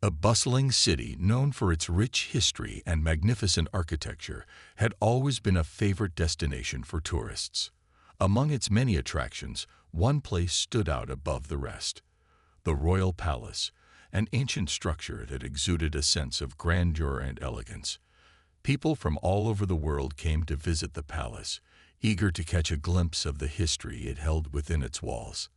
A bustling city known for its rich history and magnificent architecture had always been a favorite destination for tourists. Among its many attractions, one place stood out above the rest: the Royal Palace, an ancient structure that exuded a sense of grandeur and elegance. People from all over the world came to visit the palace, eager to catch a glimpse of the history it held within its walls.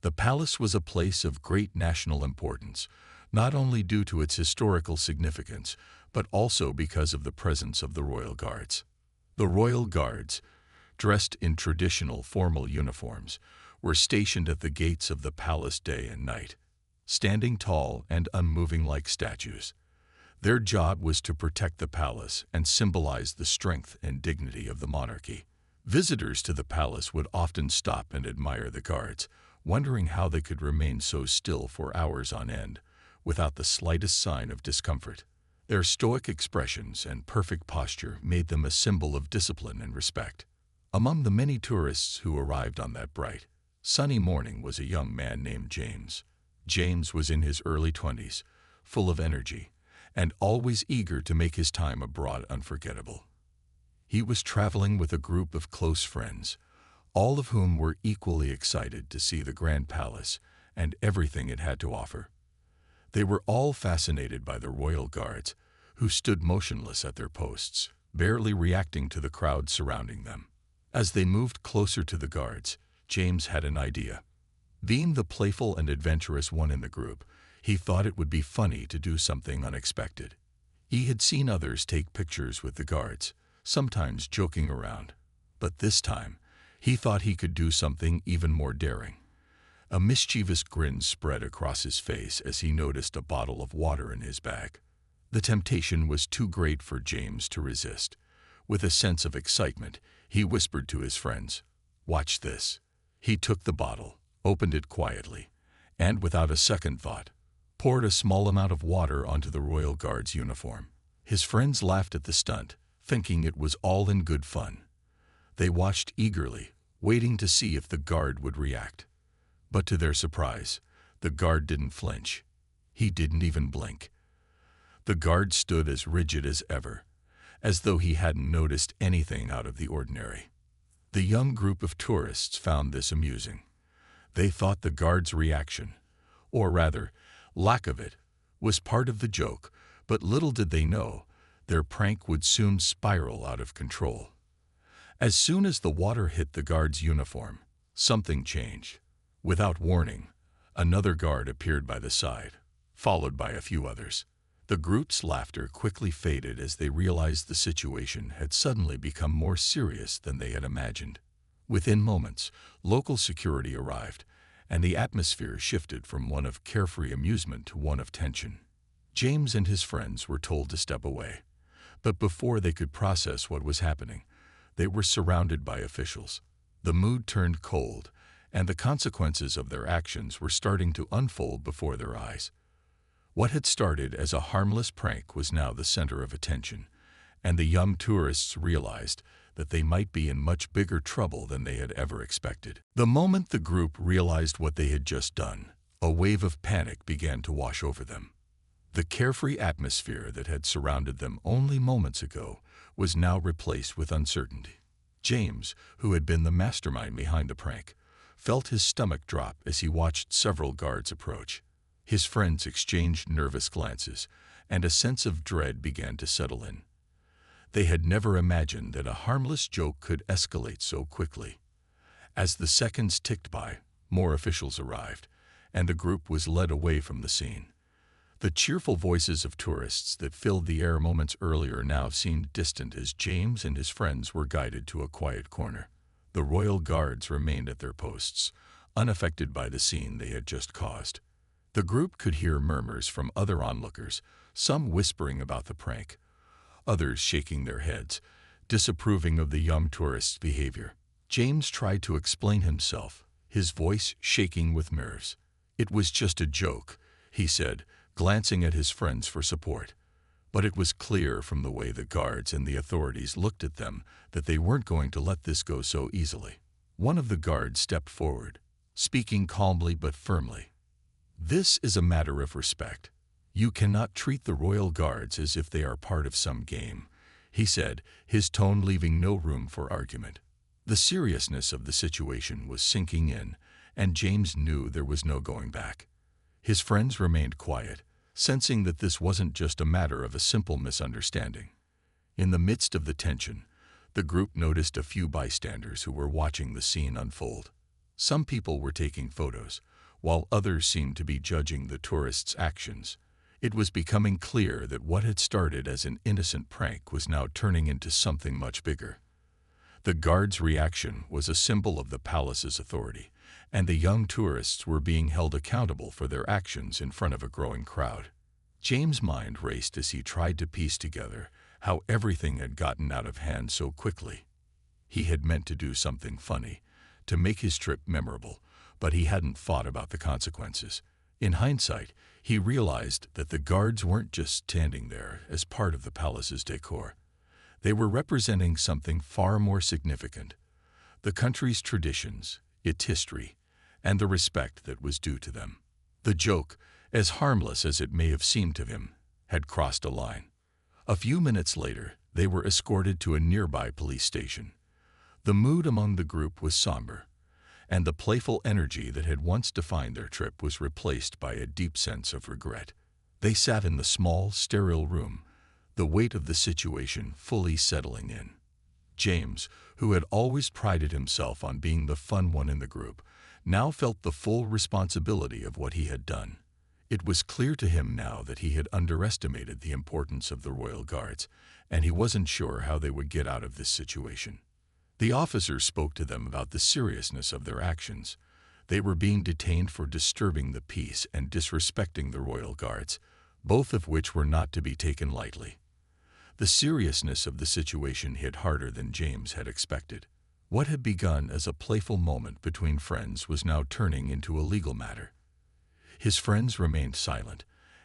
The palace was a place of great national importance, not only due to its historical significance, but also because of the presence of the royal guards. The royal guards, dressed in traditional formal uniforms, were stationed at the gates of the palace day and night, standing tall and unmoving like statues. Their job was to protect the palace and symbolize the strength and dignity of the monarchy. Visitors to the palace would often stop and admire the guards, wondering how they could remain so still for hours on end, without the slightest sign of discomfort. Their stoic expressions and perfect posture made them a symbol of discipline and respect. Among the many tourists who arrived on that bright, sunny morning was a young man named James. James was in his early 20s, full of energy, and always eager to make his time abroad unforgettable. He was traveling with a group of close friends, all of whom were equally excited to see the Grand Palace and everything it had to offer. They were all fascinated by the royal guards, who stood motionless at their posts, barely reacting to the crowd surrounding them. As they moved closer to the guards, James had an idea. Being the playful and adventurous one in the group, he thought it would be funny to do something unexpected. He had seen others take pictures with the guards, sometimes joking around, but this time, he thought he could do something even more daring. A mischievous grin spread across his face as he noticed a bottle of water in his bag. The temptation was too great for James to resist. With a sense of excitement, he whispered to his friends, "Watch this." He took the bottle, opened it quietly, and without a second thought, poured a small amount of water onto the royal guard's uniform. His friends laughed at the stunt, thinking it was all in good fun. They watched eagerly, waiting to see if the guard would react. But to their surprise, the guard didn't flinch. He didn't even blink. The guard stood as rigid as ever, as though he hadn't noticed anything out of the ordinary. The young group of tourists found this amusing. They thought the guard's reaction, or rather, lack of it, was part of the joke, but little did they know, their prank would soon spiral out of control. As soon as the water hit the guard's uniform, something changed. Without warning, another guard appeared by the side, followed by a few others. The group's laughter quickly faded as they realized the situation had suddenly become more serious than they had imagined. Within moments, local security arrived, and the atmosphere shifted from one of carefree amusement to one of tension. James and his friends were told to step away, but before they could process what was happening, they were surrounded by officials. The mood turned cold, and the consequences of their actions were starting to unfold before their eyes. What had started as a harmless prank was now the center of attention, and the young tourists realized that they might be in much bigger trouble than they had ever expected. The moment the group realized what they had just done, a wave of panic began to wash over them. The carefree atmosphere that had surrounded them only moments ago was now replaced with uncertainty. James, who had been the mastermind behind the prank, felt his stomach drop as he watched several guards approach. His friends exchanged nervous glances, and a sense of dread began to settle in. They had never imagined that a harmless joke could escalate so quickly. As the seconds ticked by, more officials arrived, and the group was led away from the scene. The cheerful voices of tourists that filled the air moments earlier now seemed distant as James and his friends were guided to a quiet corner. The royal guards remained at their posts, unaffected by the scene they had just caused. The group could hear murmurs from other onlookers, some whispering about the prank, others shaking their heads, disapproving of the young tourist's behavior. James tried to explain himself, his voice shaking with nerves. "It was just a joke," he said, glancing at his friends for support. But it was clear from the way the guards and the authorities looked at them that they weren't going to let this go so easily. One of the guards stepped forward, speaking calmly but firmly. "This is a matter of respect. "You cannot treat the royal guards as if they are part of some game," he said, his tone leaving no room for argument. The seriousness of the situation was sinking in, and James knew there was no going back. His friends remained quiet, sensing that this wasn't just a matter of a simple misunderstanding. In the midst of the tension, the group noticed a few bystanders who were watching the scene unfold. Some people were taking photos, while others seemed to be judging the tourists' actions. It was becoming clear that what had started as an innocent prank was now turning into something much bigger. The guards' reaction was a symbol of the palace's authority, and the young tourists were being held accountable for their actions in front of a growing crowd. James' mind raced as he tried to piece together how everything had gotten out of hand so quickly. He had meant to do something funny, to make his trip memorable, but he hadn't thought about the consequences. In hindsight, he realized that the guards weren't just standing there as part of the palace's decor. They were representing something far more significant: the country's traditions, its history, and the respect that was due to them. The joke, as harmless as it may have seemed to him, had crossed a line. A few minutes later, they were escorted to a nearby police station. The mood among the group was somber, and the playful energy that had once defined their trip was replaced by a deep sense of regret. They sat in the small, sterile room, the weight of the situation fully settling in. James, who had always prided himself on being the fun one in the group, now felt the full responsibility of what he had done. It was clear to him now that he had underestimated the importance of the royal guards, and he wasn't sure how they would get out of this situation. The officer spoke to them about the seriousness of their actions. They were being detained for disturbing the peace and disrespecting the royal guards, both of which were not to be taken lightly. The seriousness of the situation hit harder than James had expected. What had begun as a playful moment between friends was now turning into a legal matter. His friends remained silent,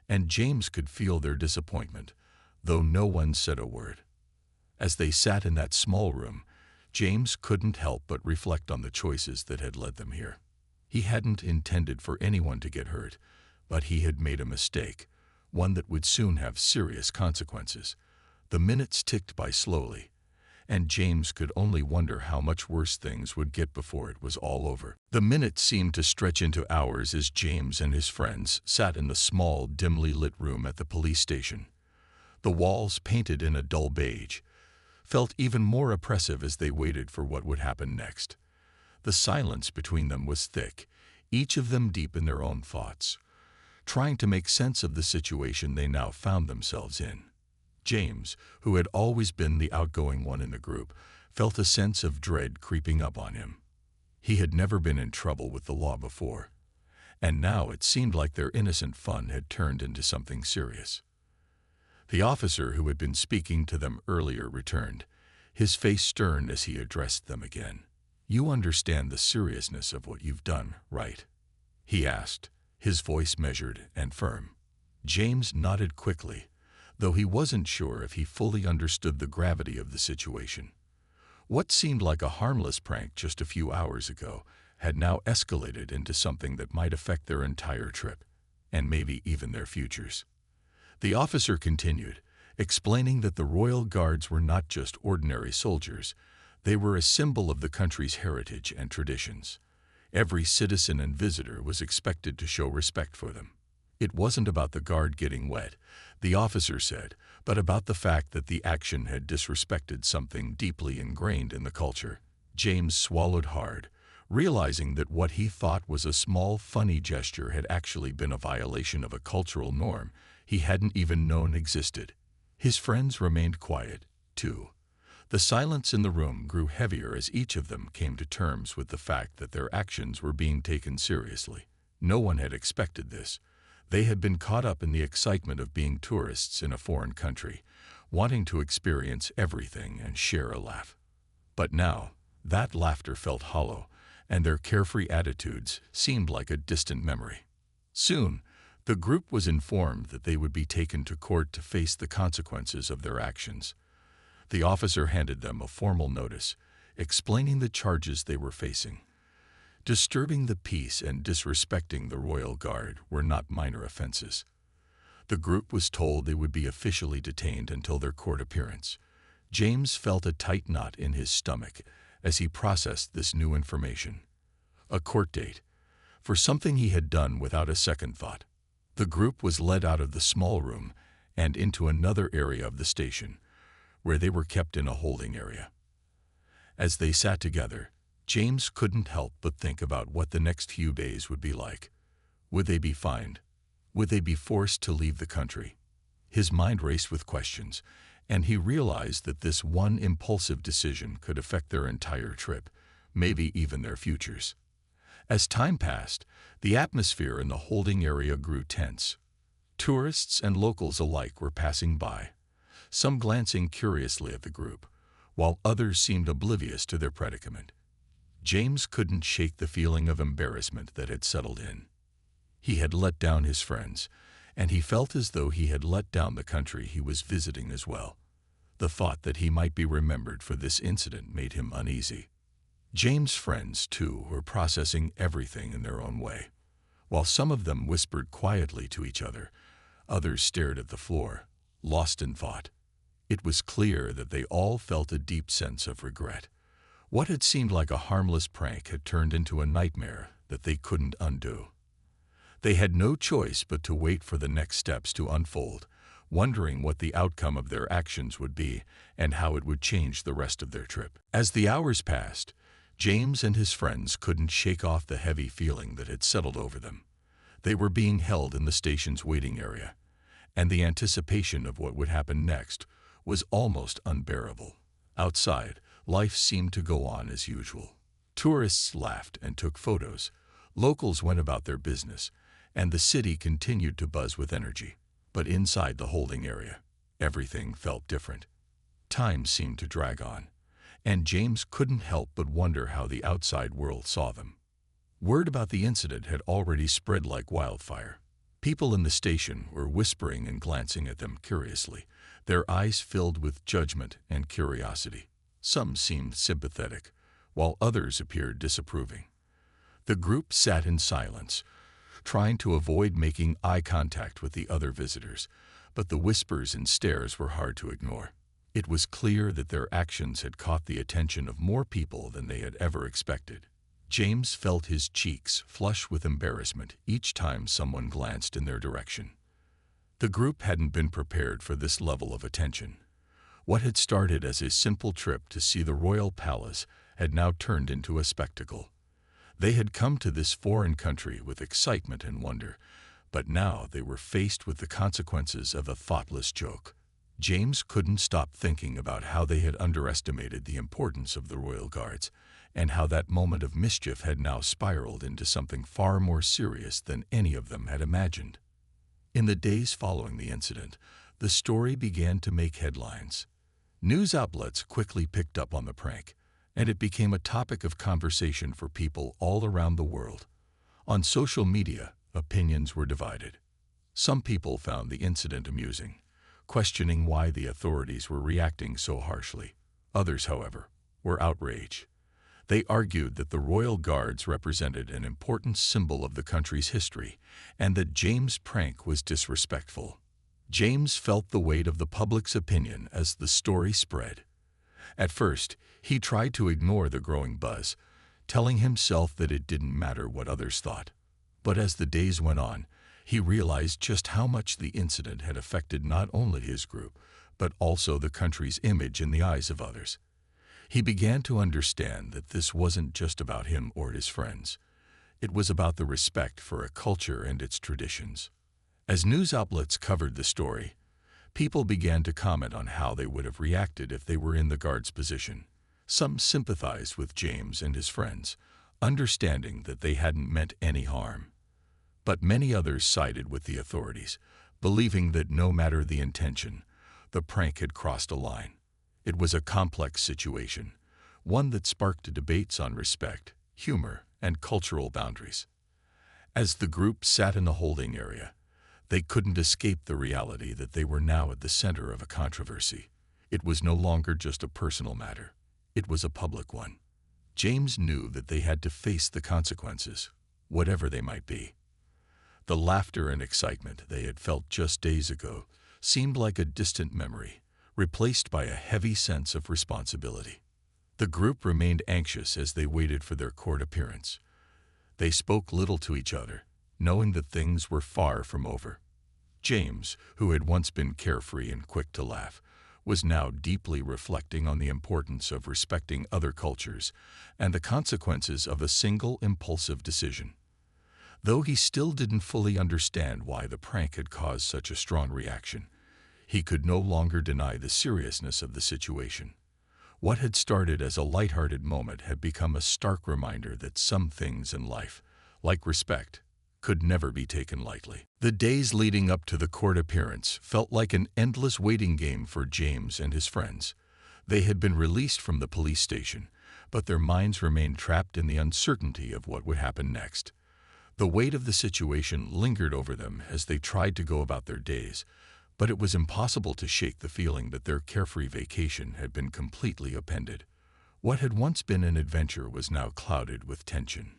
and James could feel their disappointment, though no one said a word. As they sat in that small room, James couldn't help but reflect on the choices that had led them here. He hadn't intended for anyone to get hurt, but he had made a mistake, one that would soon have serious consequences. The minutes ticked by slowly, and James could only wonder how much worse things would get before it was all over. The minutes seemed to stretch into hours as James and his friends sat in the small, dimly lit room at the police station. The walls, painted in a dull beige, felt even more oppressive as they waited for what would happen next. The silence between them was thick, each of them deep in their own thoughts, trying to make sense of the situation they now found themselves in. James, who had always been the outgoing one in the group, felt a sense of dread creeping up on him. He had never been in trouble with the law before, and now it seemed like their innocent fun had turned into something serious. The officer who had been speaking to them earlier returned, his face stern as he addressed them again. "You understand the seriousness of what you've done, right?" he asked, his voice measured and firm. James nodded quickly, though he wasn't sure if he fully understood the gravity of the situation. What seemed like a harmless prank just a few hours ago had now escalated into something that might affect their entire trip, and maybe even their futures. The officer continued, explaining that the royal guards were not just ordinary soldiers. They were a symbol of the country's heritage and traditions. Every citizen and visitor was expected to show respect for them. It wasn't about the guard getting wet, the officer said, but about the fact that the action had disrespected something deeply ingrained in the culture. James swallowed hard, realizing that what he thought was a small, funny gesture had actually been a violation of a cultural norm he hadn't even known existed. His friends remained quiet, too. The silence in the room grew heavier as each of them came to terms with the fact that their actions were being taken seriously. No one had expected this. They had been caught up in the excitement of being tourists in a foreign country, wanting to experience everything and share a laugh. But now, that laughter felt hollow, and their carefree attitudes seemed like a distant memory. Soon, the group was informed that they would be taken to court to face the consequences of their actions. The officer handed them a formal notice, explaining the charges they were facing. Disturbing the peace and disrespecting the royal guard were not minor offenses. The group was told they would be officially detained until their court appearance. James felt a tight knot in his stomach as he processed this new information. A court date, for something he had done without a second thought. The group was led out of the small room and into another area of the station, where they were kept in a holding area. As they sat together, James couldn't help but think about what the next few days would be like. Would they be fined? Would they be forced to leave the country? His mind raced with questions, and he realized that this one impulsive decision could affect their entire trip, maybe even their futures. As time passed, the atmosphere in the holding area grew tense. Tourists and locals alike were passing by, some glancing curiously at the group, while others seemed oblivious to their predicament. James couldn't shake the feeling of embarrassment that had settled in. He had let down his friends, and he felt as though he had let down the country he was visiting as well. The thought that he might be remembered for this incident made him uneasy. James' friends, too, were processing everything in their own way. While some of them whispered quietly to each other, others stared at the floor, lost in thought. It was clear that they all felt a deep sense of regret. What had seemed like a harmless prank had turned into a nightmare that they couldn't undo. They had no choice but to wait for the next steps to unfold, wondering what the outcome of their actions would be and how it would change the rest of their trip. As the hours passed, James and his friends couldn't shake off the heavy feeling that had settled over them. They were being held in the station's waiting area, and the anticipation of what would happen next was almost unbearable. Outside, life seemed to go on as usual. Tourists laughed and took photos. Locals went about their business, and the city continued to buzz with energy. But inside the holding area, everything felt different. Time seemed to drag on, and James couldn't help but wonder how the outside world saw them. Word about the incident had already spread like wildfire. People in the station were whispering and glancing at them curiously, their eyes filled with judgment and curiosity. Some seemed sympathetic, while others appeared disapproving. The group sat in silence, trying to avoid making eye contact with the other visitors, but the whispers and stares were hard to ignore. It was clear that their actions had caught the attention of more people than they had ever expected. James felt his cheeks flush with embarrassment each time someone glanced in their direction. The group hadn't been prepared for this level of attention. What had started as a simple trip to see the royal palace had now turned into a spectacle. They had come to this foreign country with excitement and wonder, but now they were faced with the consequences of a thoughtless joke. James couldn't stop thinking about how they had underestimated the importance of the royal guards, and how that moment of mischief had now spiraled into something far more serious than any of them had imagined. In the days following the incident, the story began to make headlines. News outlets quickly picked up on the prank, and it became a topic of conversation for people all around the world. On social media, opinions were divided. Some people found the incident amusing, questioning why the authorities were reacting so harshly. Others, however, were outraged. They argued that the royal guards represented an important symbol of the country's history, and that James' prank was disrespectful. James felt the weight of the public's opinion as the story spread. At first, he tried to ignore the growing buzz, telling himself that it didn't matter what others thought. But as the days went on, he realized just how much the incident had affected not only his group, but also the country's image in the eyes of others. He began to understand that this wasn't just about him or his friends. It was about the respect for a culture and its traditions. As news outlets covered the story, people began to comment on how they would have reacted if they were in the guards' position. Some sympathized with James and his friends, understanding that they hadn't meant any harm. But many others sided with the authorities, believing that no matter the intention, the prank had crossed a line. It was a complex situation, one that sparked debates on respect, humor, and cultural boundaries. As the group sat in the holding area, they couldn't escape the reality that they were now at the center of a controversy. It was no longer just a personal matter. It was a public one. James knew that they had to face the consequences, whatever they might be. The laughter and excitement they had felt just days ago seemed like a distant memory, replaced by a heavy sense of responsibility. The group remained anxious as they waited for their court appearance. They spoke little to each other, knowing that things were far from over. James, who had once been carefree and quick to laugh, was now deeply reflecting on the importance of respecting other cultures and the consequences of a single impulsive decision. Though he still didn't fully understand why the prank had caused such a strong reaction, he could no longer deny the seriousness of the situation. What had started as a lighthearted moment had become a stark reminder that some things in life, like respect, could never be taken lightly. The days leading up to the court appearance felt like an endless waiting game for James and his friends. They had been released from the police station, but their minds remained trapped in the uncertainty of what would happen next. The weight of the situation lingered over them as they tried to go about their days, but it was impossible to shake the feeling that their carefree vacation had been completely upended. What had once been an adventure was now clouded with tension.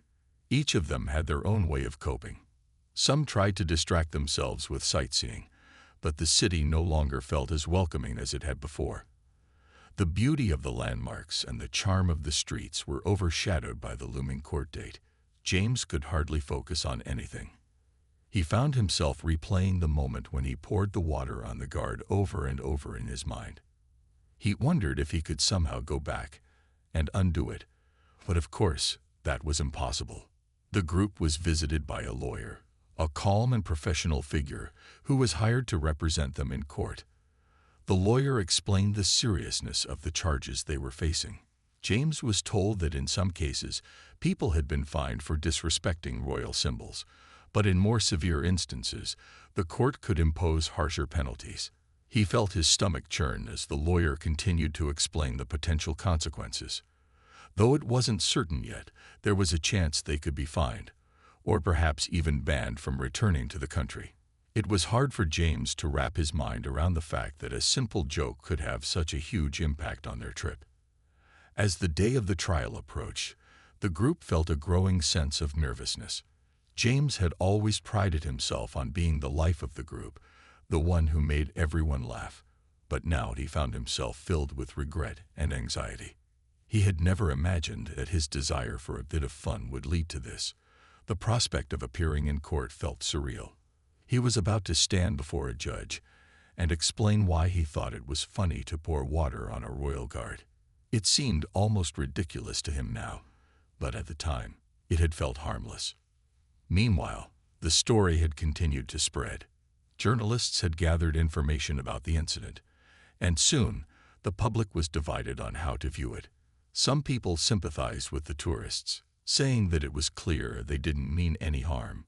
Each of them had their own way of coping. Some tried to distract themselves with sightseeing, but the city no longer felt as welcoming as it had before. The beauty of the landmarks and the charm of the streets were overshadowed by the looming court date. James could hardly focus on anything. He found himself replaying the moment when he poured the water on the guard over and over in his mind. He wondered if he could somehow go back and undo it, but of course, that was impossible. The group was visited by a lawyer, a calm and professional figure who was hired to represent them in court. The lawyer explained the seriousness of the charges they were facing. James was told that in some cases, people had been fined for disrespecting royal symbols, but in more severe instances, the court could impose harsher penalties. He felt his stomach churn as the lawyer continued to explain the potential consequences. Though it wasn't certain yet, there was a chance they could be fined, or perhaps even banned from returning to the country. It was hard for James to wrap his mind around the fact that a simple joke could have such a huge impact on their trip. As the day of the trial approached, the group felt a growing sense of nervousness. James had always prided himself on being the life of the group, the one who made everyone laugh, but now he found himself filled with regret and anxiety. He had never imagined that his desire for a bit of fun would lead to this. The prospect of appearing in court felt surreal. He was about to stand before a judge and explain why he thought it was funny to pour water on a royal guard. It seemed almost ridiculous to him now, but at the time, it had felt harmless. Meanwhile, the story had continued to spread. Journalists had gathered information about the incident, and soon the public was divided on how to view it. Some people sympathized with the tourists, saying that it was clear they didn't mean any harm.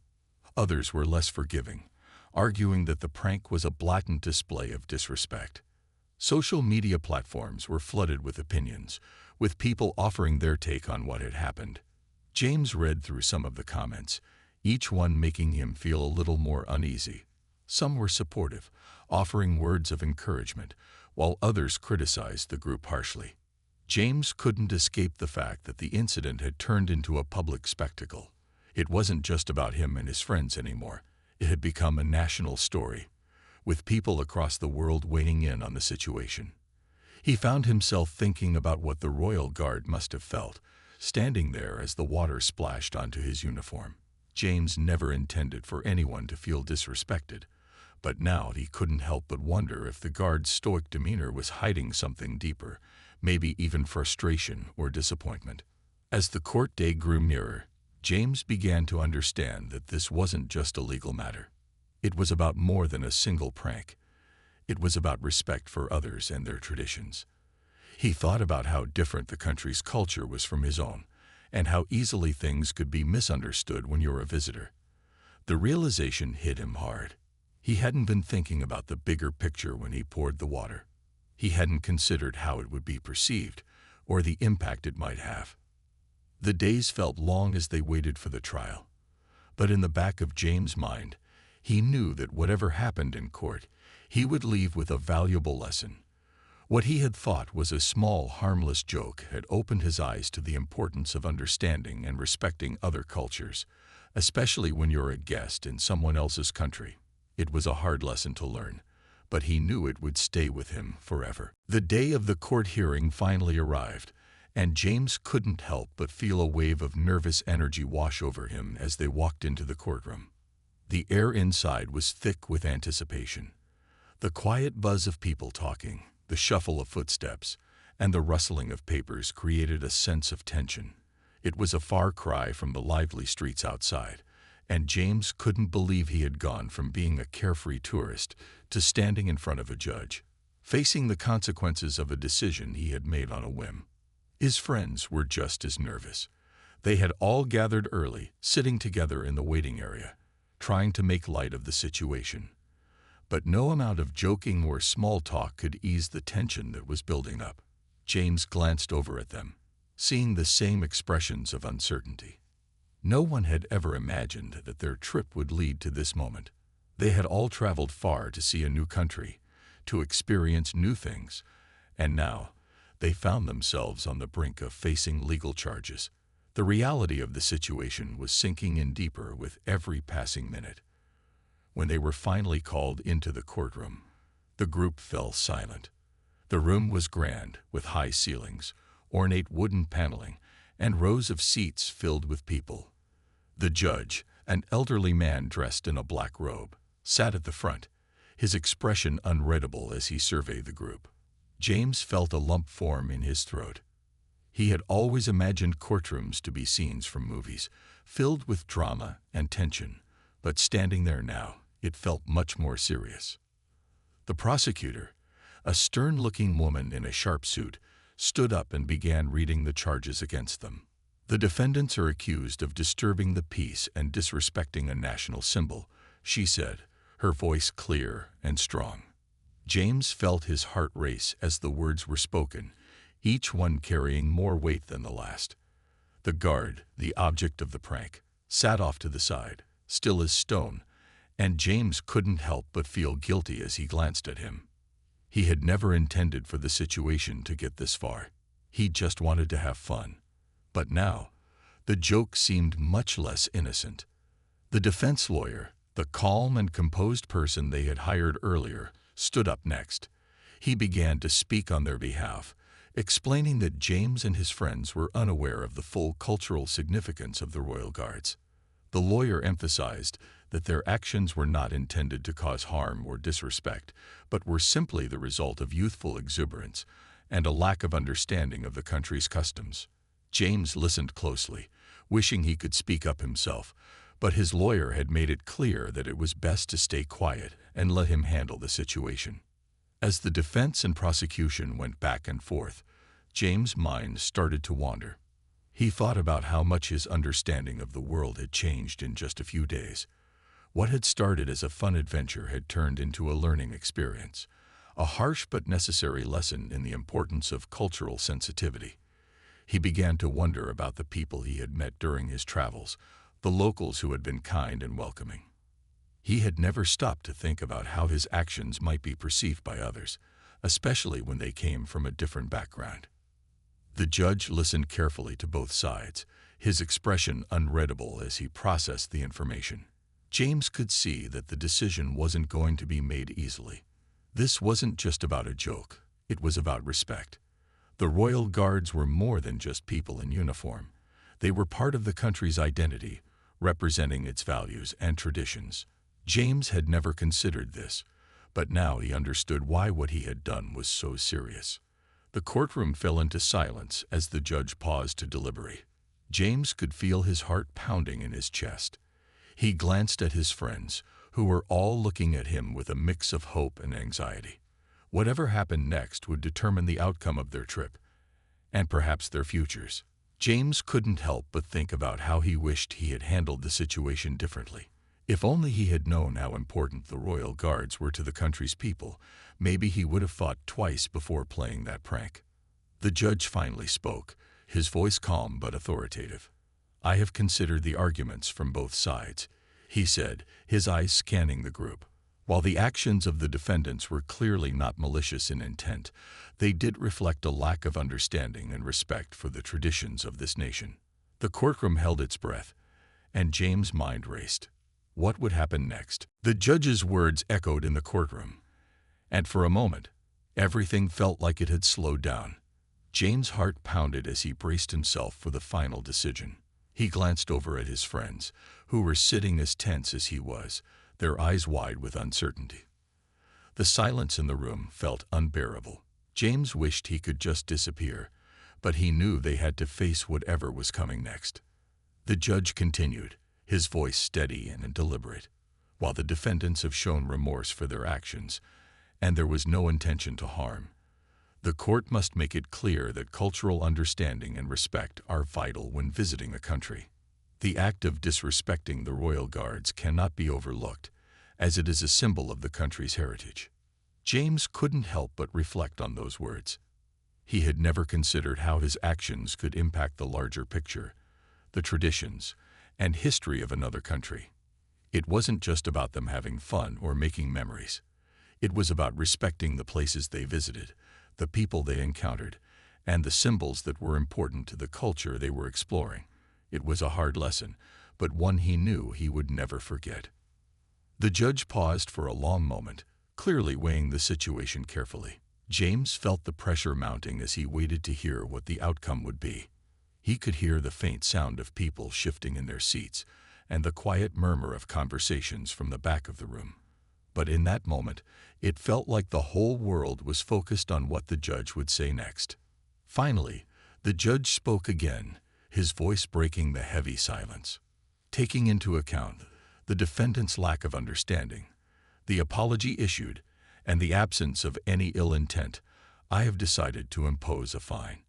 Others were less forgiving, arguing that the prank was a blatant display of disrespect. Social media platforms were flooded with opinions, with people offering their take on what had happened. James read through some of the comments, each one making him feel a little more uneasy. Some were supportive, offering words of encouragement, while others criticized the group harshly. James couldn't escape the fact that the incident had turned into a public spectacle. It wasn't just about him and his friends anymore. It had become a national story, with people across the world weighing in on the situation. He found himself thinking about what the royal guard must have felt, standing there as the water splashed onto his uniform. James never intended for anyone to feel disrespected, but now he couldn't help but wonder if the guard's stoic demeanor was hiding something deeper, maybe even frustration or disappointment. As the court day grew nearer, James began to understand that this wasn't just a legal matter. It was about more than a single prank. It was about respect for others and their traditions. He thought about how different the country's culture was from his own, and how easily things could be misunderstood when you're a visitor. The realization hit him hard. He hadn't been thinking about the bigger picture when he poured the water. He hadn't considered how it would be perceived, or the impact it might have. The days felt long as they waited for the trial. But in the back of James' mind, he knew that whatever happened in court, he would leave with a valuable lesson. What he had thought was a small, harmless joke had opened his eyes to the importance of understanding and respecting other cultures, especially when you're a guest in someone else's country. It was a hard lesson to learn, but he knew it would stay with him forever. The day of the court hearing finally arrived, and James couldn't help but feel a wave of nervous energy wash over him as they walked into the courtroom. The air inside was thick with anticipation. The quiet buzz of people talking, the shuffle of footsteps, and the rustling of papers created a sense of tension. It was a far cry from the lively streets outside, and James couldn't believe he had gone from being a carefree tourist to standing in front of a judge, facing the consequences of a decision he had made on a whim. His friends were just as nervous. They had all gathered early, sitting together in the waiting area, trying to make light of the situation. But no amount of joking or small talk could ease the tension that was building up. James glanced over at them, seeing the same expressions of uncertainty. No one had ever imagined that their trip would lead to this moment. They had all traveled far to see a new country, to experience new things, and now they found themselves on the brink of facing legal charges. The reality of the situation was sinking in deeper with every passing minute. When they were finally called into the courtroom, the group fell silent. The room was grand, with high ceilings, ornate wooden paneling, and rows of seats filled with people. The judge, an elderly man dressed in a black robe, sat at the front, his expression unreadable as he surveyed the group. James felt a lump form in his throat. He had always imagined courtrooms to be scenes from movies, filled with drama and tension, but standing there now, it felt much more serious. The prosecutor, a stern-looking woman in a sharp suit, stood up and began reading the charges against them. The defendants are accused of disturbing the peace and disrespecting a national symbol, she said, her voice clear and strong. James felt his heart race as the words were spoken, each one carrying more weight than the last. The guard, the object of the prank, sat off to the side, still as stone, and James couldn't help but feel guilty as he glanced at him. He had never intended for the situation to get this far. He just wanted to have fun. But now, the joke seemed much less innocent. The defense lawyer, the calm and composed person they had hired earlier, stood up next. He began to speak on their behalf, explaining that James and his friends were unaware of the full cultural significance of the Royal Guards. The lawyer emphasized that their actions were not intended to cause harm or disrespect, but were simply the result of youthful exuberance and a lack of understanding of the country's customs. James listened closely, wishing he could speak up himself, but his lawyer had made it clear that it was best to stay quiet and let him handle the situation. As the defense and prosecution went back and forth, James' mind started to wander. He thought about how much his understanding of the world had changed in just a few days. What had started as a fun adventure had turned into a learning experience, a harsh but necessary lesson in the importance of cultural sensitivity. He began to wonder about the people he had met during his travels, the locals who had been kind and welcoming. He had never stopped to think about how his actions might be perceived by others, especially when they came from a different background. The judge listened carefully to both sides, his expression unreadable as he processed the information. James could see that the decision wasn't going to be made easily. This wasn't just about a joke, it was about respect. The Royal Guards were more than just people in uniform. They were part of the country's identity, representing its values and traditions. James had never considered this, but now he understood why what he had done was so serious. The courtroom fell into silence as the judge paused to deliberate. James could feel his heart pounding in his chest. He glanced at his friends, who were all looking at him with a mix of hope and anxiety. Whatever happened next would determine the outcome of their trip, and perhaps their futures. James couldn't help but think about how he wished he had handled the situation differently. If only he had known how important the Royal Guards were to the country's people, maybe he would have thought twice before playing that prank. The judge finally spoke, his voice calm but authoritative. "I have considered the arguments from both sides," he said, his eyes scanning the group. While the actions of the defendants were clearly not malicious in intent, they did reflect a lack of understanding and respect for the traditions of this nation. The courtroom held its breath, and James' mind raced. What would happen next? The judge's words echoed in the courtroom, and for a moment, everything felt like it had slowed down. James' heart pounded as he braced himself for the final decision. He glanced over at his friends, who were sitting as tense as he was, their eyes wide with uncertainty. The silence in the room felt unbearable. James wished he could just disappear, but he knew they had to face whatever was coming next. The judge continued, his voice steady and deliberate. While the defendants have shown remorse for their actions, and there was no intention to harm, the court must make it clear that cultural understanding and respect are vital when visiting a country. The act of disrespecting the royal guards cannot be overlooked, as it is a symbol of the country's heritage. James couldn't help but reflect on those words. He had never considered how his actions could impact the larger picture, the traditions, and history of another country. It wasn't just about them having fun or making memories. It was about respecting the places they visited, the people they encountered, and the symbols that were important to the culture they were exploring. It was a hard lesson, but one he knew he would never forget. The judge paused for a long moment, clearly weighing the situation carefully. James felt the pressure mounting as he waited to hear what the outcome would be. He could hear the faint sound of people shifting in their seats and the quiet murmur of conversations from the back of the room. But in that moment, it felt like the whole world was focused on what the judge would say next. Finally, the judge spoke again, his voice breaking the heavy silence. Taking into account the defendant's lack of understanding, the apology issued, and the absence of any ill intent, I have decided to impose a fine.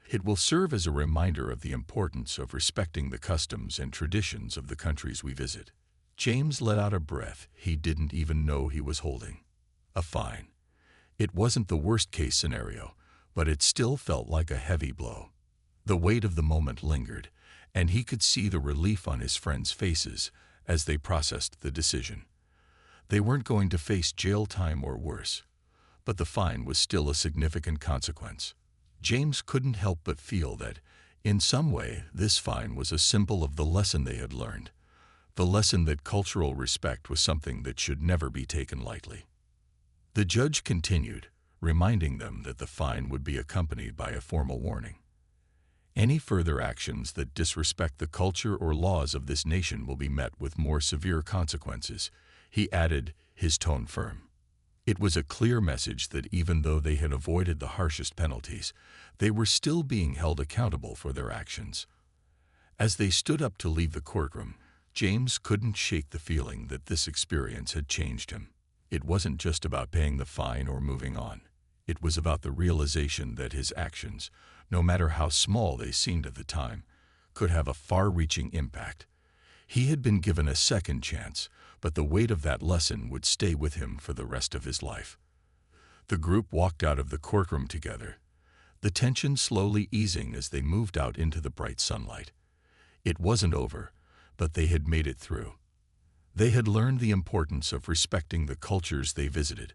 It will serve as a reminder of the importance of respecting the customs and traditions of the countries we visit. James let out a breath he didn't even know he was holding. A fine. It wasn't the worst-case scenario, but it still felt like a heavy blow. The weight of the moment lingered, and he could see the relief on his friends' faces as they processed the decision. They weren't going to face jail time or worse, but the fine was still a significant consequence. James couldn't help but feel that, in some way, this fine was a symbol of the lesson they had learned, the lesson that cultural respect was something that should never be taken lightly. The judge continued, reminding them that the fine would be accompanied by a formal warning. Any further actions that disrespect the culture or laws of this nation will be met with more severe consequences, he added, his tone firm. It was a clear message that even though they had avoided the harshest penalties, they were still being held accountable for their actions. As they stood up to leave the courtroom, James couldn't shake the feeling that this experience had changed him. It wasn't just about paying the fine or moving on. It was about the realization that his actions, no matter how small they seemed at the time, could have a far-reaching impact. He had been given a second chance, but the weight of that lesson would stay with him for the rest of his life. The group walked out of the courtroom together, the tension slowly easing as they moved out into the bright sunlight. It wasn't over, but they had made it through. They had learned the importance of respecting the cultures they visited,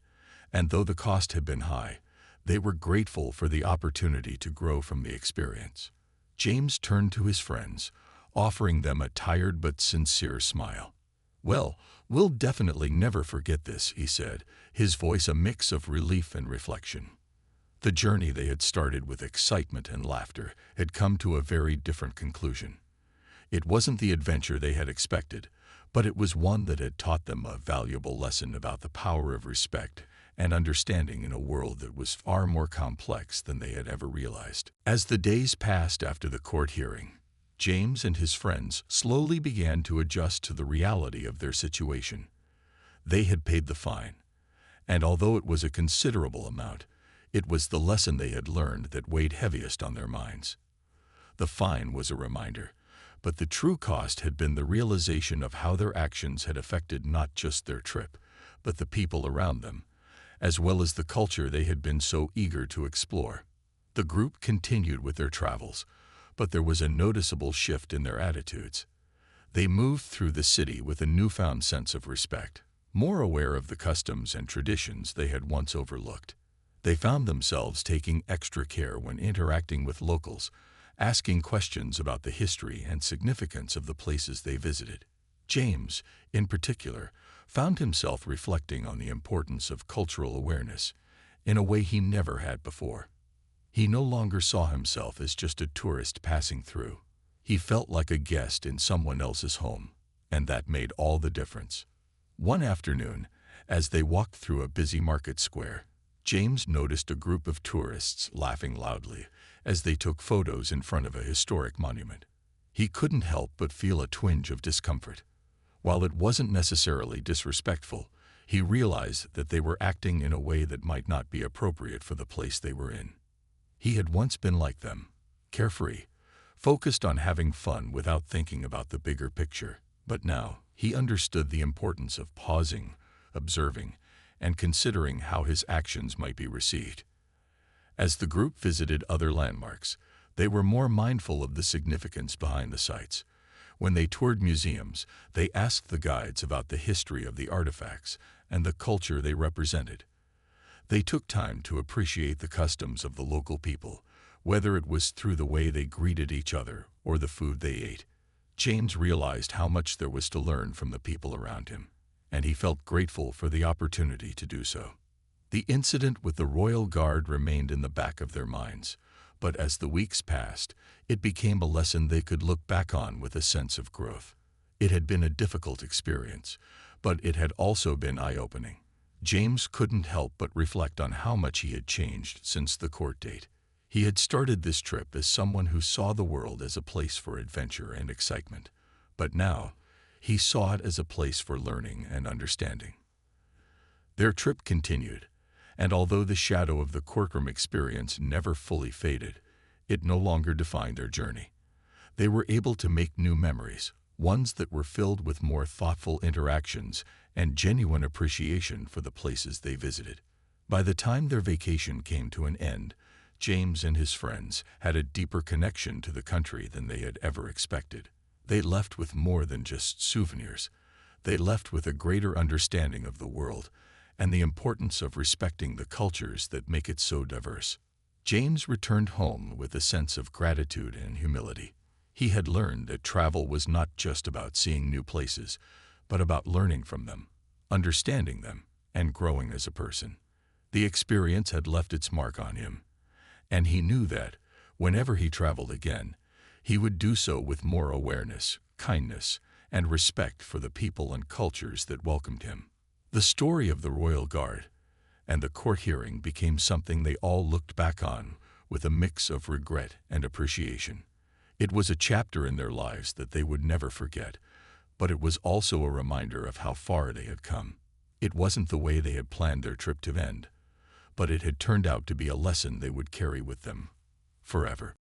and though the cost had been high, they were grateful for the opportunity to grow from the experience. James turned to his friends, offering them a tired but sincere smile. "Well, we'll definitely never forget this," he said, his voice a mix of relief and reflection. The journey they had started with excitement and laughter had come to a very different conclusion. It wasn't the adventure they had expected, but it was one that had taught them a valuable lesson about the power of respect and understanding in a world that was far more complex than they had ever realized. As the days passed after the court hearing, James and his friends slowly began to adjust to the reality of their situation. They had paid the fine, and although it was a considerable amount, it was the lesson they had learned that weighed heaviest on their minds. The fine was a reminder, but the true cost had been the realization of how their actions had affected not just their trip, but the people around them, as well as the culture they had been so eager to explore. The group continued with their travels, but there was a noticeable shift in their attitudes. They moved through the city with a newfound sense of respect, more aware of the customs and traditions they had once overlooked. They found themselves taking extra care when interacting with locals, asking questions about the history and significance of the places they visited. James, in particular, found himself reflecting on the importance of cultural awareness in a way he never had before. He no longer saw himself as just a tourist passing through. He felt like a guest in someone else's home, and that made all the difference. One afternoon, as they walked through a busy market square, James noticed a group of tourists laughing loudly as they took photos in front of a historic monument. He couldn't help but feel a twinge of discomfort. While it wasn't necessarily disrespectful, he realized that they were acting in a way that might not be appropriate for the place they were in. He had once been like them, carefree, focused on having fun without thinking about the bigger picture. But now, he understood the importance of pausing, observing, and considering how his actions might be received. As the group visited other landmarks, they were more mindful of the significance behind the sites. When they toured museums, they asked the guides about the history of the artifacts and the culture they represented. They took time to appreciate the customs of the local people, whether it was through the way they greeted each other or the food they ate. James realized how much there was to learn from the people around him, and he felt grateful for the opportunity to do so. The incident with the Royal Guard remained in the back of their minds, but as the weeks passed, it became a lesson they could look back on with a sense of growth. It had been a difficult experience, but it had also been eye-opening. James couldn't help but reflect on how much he had changed since the court date. He had started this trip as someone who saw the world as a place for adventure and excitement, but now he saw it as a place for learning and understanding. Their trip continued, and although the shadow of the courtroom experience never fully faded, it no longer defined their journey. They were able to make new memories, ones that were filled with more thoughtful interactions and genuine appreciation for the places they visited. By the time their vacation came to an end, James and his friends had a deeper connection to the country than they had ever expected. They left with more than just souvenirs. They left with a greater understanding of the world and the importance of respecting the cultures that make it so diverse. James returned home with a sense of gratitude and humility. He had learned that travel was not just about seeing new places, but about learning from them, understanding them, and growing as a person. The experience had left its mark on him, and he knew that, whenever he traveled again, he would do so with more awareness, kindness, and respect for the people and cultures that welcomed him. The story of the Royal Guard and the court hearing became something they all looked back on with a mix of regret and appreciation. It was a chapter in their lives that they would never forget, but it was also a reminder of how far they had come. It wasn't the way they had planned their trip to end, but it had turned out to be a lesson they would carry with them forever.